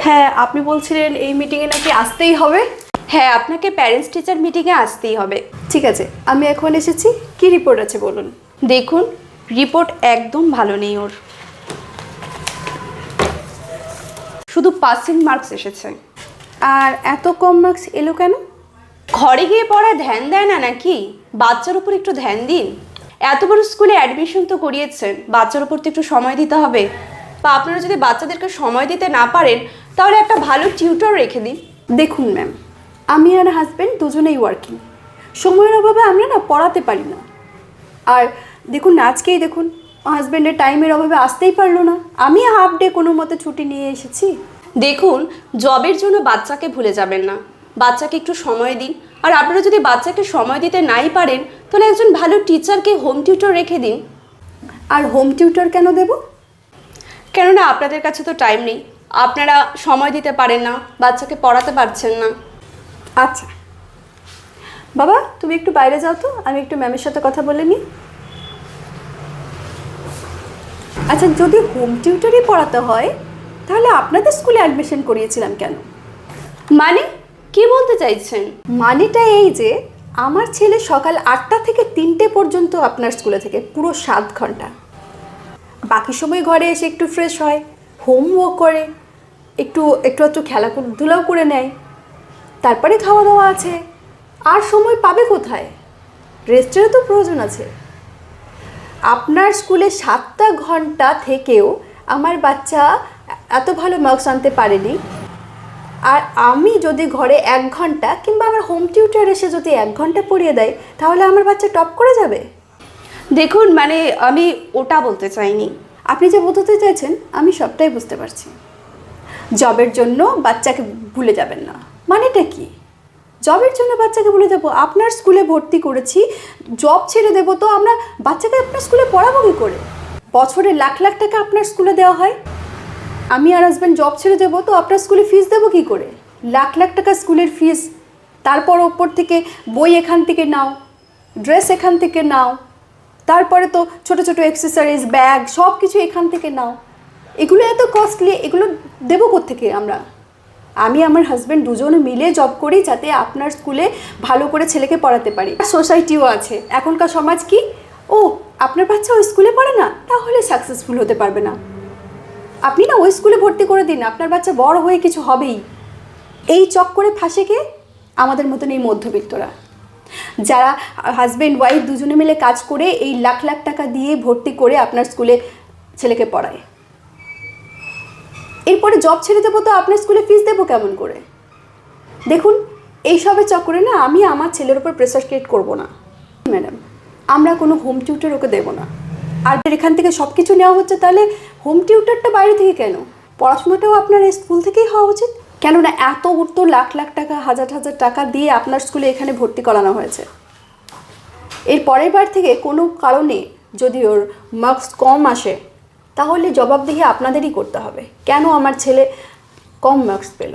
হ্যাঁ, আপনি বলছিলেন এই মিটিংয়ে নাকি আসতেই হবে। হ্যাঁ, আপনাকে প্যারেন্টস টিচার মিটিংয়ে আসতেই হবে। ঠিক আছে, আমি এখন এসেছি। কি রিপোর্ট আছে বলুন। দেখুন, রিপোর্ট একদম ভালো নেই ওর, শুধু পাসিং মার্কস এসেছে। আর এত কম মার্কস এলো কেন? ঘরে গিয়ে পড়ায় ধ্যান দেয় না নাকি? বাচ্চার উপর একটু ধ্যান দিন। এত বড় স্কুলে অ্যাডমিশন তো করিয়েছেন, বাচ্চার উপর তো একটু সময় দিতে হবে। বা আপনারা যদি বাচ্চাদেরকে সময় দিতে না পারেন তাহলে একটা ভালো টিউটর রেখে দিন। দেখুন ম্যাম, আমি আর হাজব্যান্ড দুজনেই ওয়ার্কিং, সময়ের অভাবে আমরা না পড়াতে পারি না। আর দেখুন না, আজকেই দেখুন হাজব্যান্ডের টাইমের অভাবে আসতেই পারলো না, আমি হাফ ডে কোনো মতে ছুটি নিয়ে এসেছি। দেখুন, জবের জন্য বাচ্চাকে ভুলে যাবেন না, বাচ্চাকে একটু সময় দিন। আর আপনারা যদি বাচ্চাকে সময় দিতে নাই পারেন তাহলে একজন ভালো টিচারকে হোম টিউটর রেখে দিন। আর হোম টিউটর কেন দেব? কেননা আপনাদের কাছে তো টাইম নেই, আপনারা সময় দিতে পারেন না, বাচ্চাকে পড়াতে পারছেন না। আচ্ছা বাবা, তুমি একটু বাইরে যাও তো, আমি একটু ম্যামের সাথে কথা বলে নিই। আচ্ছা, যদি হোম টিউটরই পড়াতে হয় তাহলে আপনাদের স্কুলে অ্যাডমিশন করিয়েছিলাম কেন? মানে কি বলতে চাইছেন? মানেটা এই যে আমার ছেলে সকাল 8টা থেকে 3টে পর্যন্ত আপনার স্কুলে থেকে পুরো 7 ঘন্টা, বাকি সময় ঘরে এসে একটু ফ্রেশ হয়, হোমওয়ার্ক করে, একটু একটু খেলাধুলাও করে নেয়, তারপরে খাওয়া দাওয়া আছে। আর সময় পাবে কোথায়? রেস্টেরও তো প্রয়োজন আছে। আপনার স্কুলে 7টা ঘন্টা থেকেও আমার বাচ্চা এত ভালো মার্কস আনতে পারেনি, আর আমি যদি ঘরে 1 ঘন্টা কিংবা আমার হোম টিউটর এসে যদি 1 ঘন্টা পড়িয়ে দেয় তাহলে আমার বাচ্চা টপ করে যাবে? দেখুন, মানে আমি ওটা বলতে চাইনি। আপনি যে বোঝাতে চাইছেন আমি সবটাই বুঝতে পারছি। জবের জন্য বাচ্চাকে ভুলে যাবেন না মানেটা কি? জবের জন্য বাচ্চাকে ভুলে যাব? আপনার স্কুলে ভর্তি করেছি, জব ছেড়ে দেবো তো আমরা বাচ্চাকে আপনার স্কুলে পড়াবো কী করে? বছরে লাখ লাখ টাকা আপনার স্কুলে দেওয়া হয়, আমি আর হাজব্যান্ড জব ছেড়ে দেবো তো আপনার স্কুলে ফিস দেবো কী করে? লাখ লাখ টাকা স্কুলের ফিস, তারপর ওপর থেকে বই এখান থেকে নাও, ড্রেস এখান থেকে নাও, তারপরে তো ছোট ছোট অ্যাক্সেসরিজ, ব্যাগ, সব কিছু এখান থেকে নাও। এগুলো এত কস্টলি, এগুলো দেবো কোত্থেকে আমরা? আমি আমার হাজব্যান্ড দুজনে মিলে জব করি যাতে আপনার স্কুলে ভালো করে ছেলেকে পড়াতে পারি। সোসাইটিও আছে। এখনকার সমাজ কি, ও আপনার বাচ্চা ওই স্কুলে পড়ে না তাহলে সাকসেসফুল হতে পারবে না, আপনি না ওই স্কুলে ভর্তি করে দিন, আপনার বাচ্চা বড় হয়ে কিছু হবেই। এই চক্করে ফাঁসে কে? আমাদের মতন এই মধ্যবিত্তরা, যারা হাজব্যান্ড ওয়াইফ দুজনে মিলে কাজ করে এই লাখ লাখ টাকা দিয়ে ভর্তি করে আপনার স্কুলে ছেলেকে পড়ায়। এরপরে জব ছেড়ে দেবো তো আপনার স্কুলে ফিস দেবো কেমন করে? দেখুন, এইসবের চক্করে না আমি আমার ছেলের উপর প্রেসার ক্রিয়েট করবো না ম্যাডাম। আমরা কোনো হোম টিউটর ওকে দেবো না। আর এখান থেকে সব কিছু নেওয়া হচ্ছে, তাহলে হোম টিউটরটা বাইরে থেকে কেন? পড়াশোনাটাও আপনার এই স্কুল থেকেই হওয়া উচিত। কেননা এত উঠতো লাখ লাখ টাকা, হাজার হাজার টাকা দিয়ে আপনার স্কুলে এখানে ভর্তি করানো হয়েছে। এর পরের বার থেকে কোনো কারণে যদি ওর মার্কস কম আসে তাহলে জবাবদিহি আপনাদেরই করতে হবে, কেন আমার ছেলে কম মার্কস পেল।